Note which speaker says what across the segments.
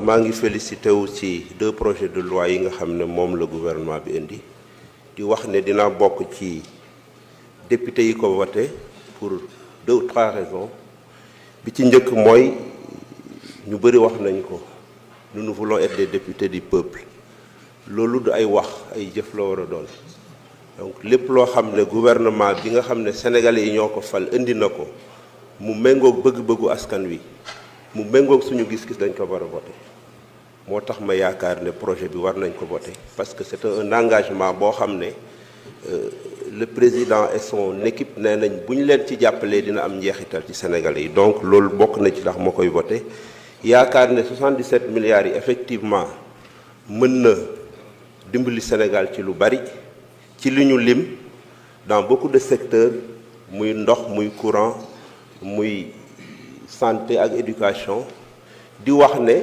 Speaker 1: maa ngi félicité wu ci 2 projets de loi yi nga xam ne moom la gouvernement bi indi di wax ne dina bokk ci député yi ko voté pour 2 ou 3 raisons bi ci njëkk mooy ñu bëri wax nañ ko nous voulons être des députés du peuple loolu du ay wax ay jëf la war a doon donc lépp loo xam ne gouvernement bi nga xam ne sénégalais yi ñoo ko fal indi na ko mu méngoog bëgg-bëggu askan wi mu méngoog suñu gis-gis dañ ko war a voté moo tax ma yaakaar ne projet bi war nañ ko voté parce que c'est un engagement boo xam ne le président et son équipe nee nañ bu ñu leen ci jàppalee dina am njeexital ci sénégalais yi donc loolu bokk na ci ndax ma koy voté yaakaar ne 77 milliards yi effectivement mën na dimbali Sénégal ci lu bari ci li ñu lim dans beaucoup de secteurs muy ndox muy courant muy santé ak éducation di wax ne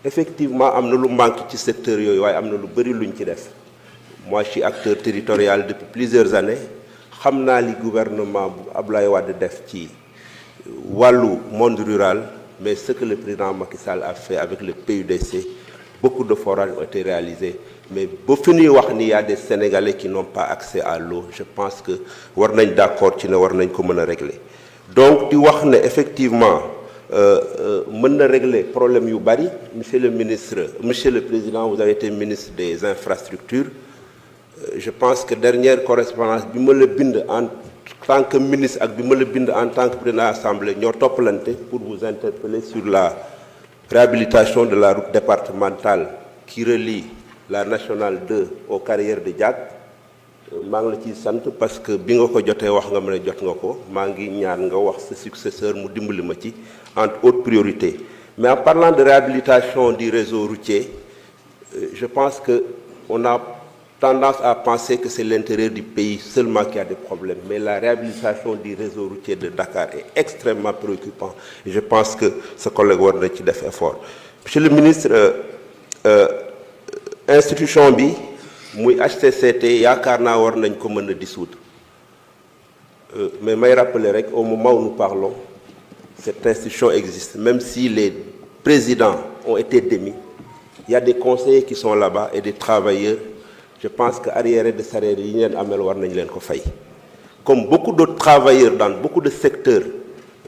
Speaker 1: effectivement am na lu manque ci secteur yooyu waaye am na lu bari luñ ci def moi je suis acteur territorial depuis plusieurs années xam naa li gouvernement bu Abdoulaye Wade def ci wàllu monde rural mais ce que le président Macky Sall a fait avec le PUDC beaucoup de forages ont été réalisés mais ba fi ñuy wax ni y a des Sénégalais qui n'ont pas accès à l'eau je pense que war nañ d'accord ci ne war nañ ko mën a régler donc di wax ne effectivement mën na régler problème yu bari monsieur le président vous avez été ministre des infrastructures je pense que dernière correspondance bi ma la bind en tant que ministre ak bi ma la bind en tant que président assemblée ñoo toppalante pour vous interpeller sur la réhabilitation de la route départementale qui relie la nationale 2 aux carrières de Diack maa ngi la ciy sant parce que bi nga ko jotee wax nga mën a jot nga ko maa ngi ñaan nga wax sa successeur mu dimbali ma ci entre autres priorités mais en parlant de réhabilitation du réseau routier je pense que on a tendance à penser que c'est l'intérieur du pays seulement qui a des problèmes mais la réhabilitation du réseau routier de Dakar est extrêmement préoccupant et je pense que ce collègue war na ci def effort monsieur le ministre institution bi muy HCCT yaakaar naa war nañ ko mën a dissoudre mais may rappeler rek au moment où nous parlons cette institution existe même si les présidents ont été démis il y a des conseillers qui sont là-bas et des travailleurs je pense que arriérés de salaire yi ñu leen amel war nañ leen ko fay comme beaucoup d'autres travailleurs dans beaucoup de secteurs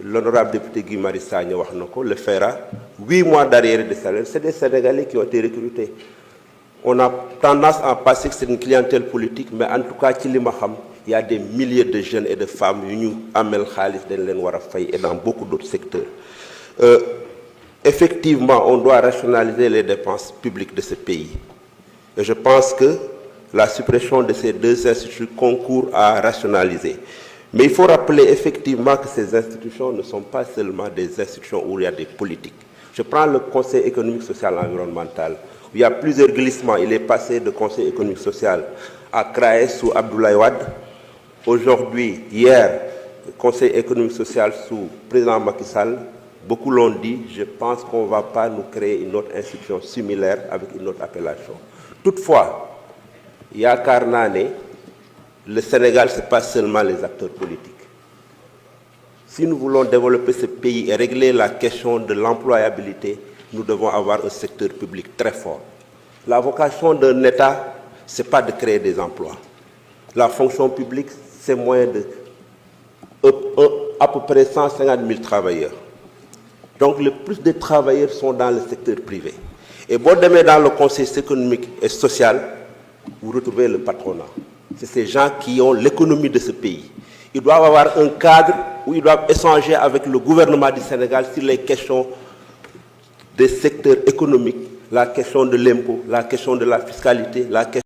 Speaker 1: l'honorable député Guy Marius Sagna wax na ko le FERA 8 mois d'arriérés de salaire c'est des Sénégalais qui ont été recrutés on a tendance à penser que c'est une clientèle politique mais en tout cas ci li ma xam il y a des milliers de jeunes et de femmes yu ñu amel xaalis dañ leen war a fay et dans beaucoup d'autres secteurs effectivement on doit rationaliser les dépenses publiques de ce pays et je pense que la suppression de ces 2 instituts concourt à rationaliser mais il faut rappeler effectivement que ces institutions ne sont pas seulement des institutions où il y a des politiques je prends le Conseil économique social et environnemental il y a plusieurs glissements il est passé de Conseil économique social à CRAES sous Abdoulaye Wade aujourd'hui hier Conseil économique social sous président Macky Sall beaucoup l'ont dit je pense qu'on va pas nous créer une autre institution similaire avec une autre appellation toutefois yaakaar naa ne le Sénégal c'est pas seulement les acteurs politiques si nous voulons développer ce pays et régler la question de l'employabilité nous devons avoir un secteur public très fort la vocation d'un État c'est pas de créer des emplois la fonction publique c'est moins de à peu près 150 000 travailleurs donc le plus de travailleurs sont dans le secteur privé et boo demee dans le conseil économique et social vous retrouvez le patronat c'est ces gens qui ont l'économie de ce pays ils doivent avoir un cadre où ils doivent échanger avec le gouvernement du Sénégal sur les questions des secteurs économiques la question de l'impôt la question de la fiscalité la question